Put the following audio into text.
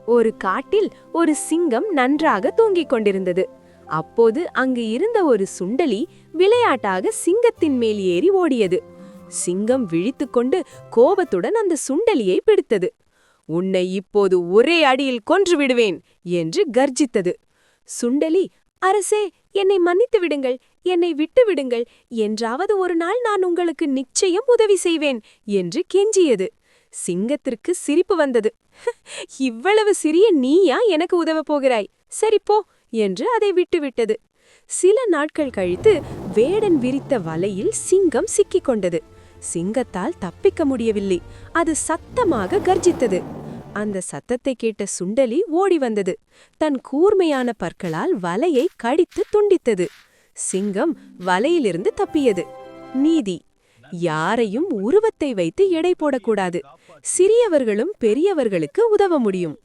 ஒரு காட்டில் ஒரு சிங்கம் நன்றாக தூங்கிக் கொண்டிருந்தது. அப்போது அங்கு இருந்த ஒரு சுண்டெலி விளையாட்டாக சிங்கத்தின் மேல் ஏறி ஓடியது. சிங்கம் விழித்துக்கொண்டு கோபத்துடன் அந்த சுண்டெலியை பிடித்தது. "உன்னை இப்போது ஒரே அடியில் கொன்று விடுவேன்" என்று கர்ஜித்தது. சுண்டெலி, "அரசே, என்னை மன்னித்து விடுங்கள், என்னை விட்டு விடுங்கள். என்றாவது ஒரு நாள் நான் உங்களுக்கு நிச்சயம் உதவி செய்வேன்" என்று கெஞ்சியது. சிங்கத்திற்கு சிரிப்பு வந்தது. "இவ்வளவு சிறிய நீயா எனக்கு உதவப் போகிறாய்? சரி போ" என்று அதை விட்டுவிட்டது. சில நாட்கள் கழித்து வேடன் விரித்த வலையில் சிங்கம் சிக்கிக் கொண்டது. சிங்கத்தால் தப்பிக்க முடியவில்லை. அது சத்தமாக கர்ஜித்தது. அந்த சத்தத்தை கேட்ட சுண்டெலி ஓடி வந்தது. தன் கூர்மையான பற்களால் வலையை கடித்து துண்டித்தது. சிங்கம் வலையிலிருந்து தப்பியது. நீதி: யாரையும் உருவத்தை வைத்து எடை போடக்கூடாது. சிறியவர்களும் பெரியவர்களுக்கு உதவ முடியும்.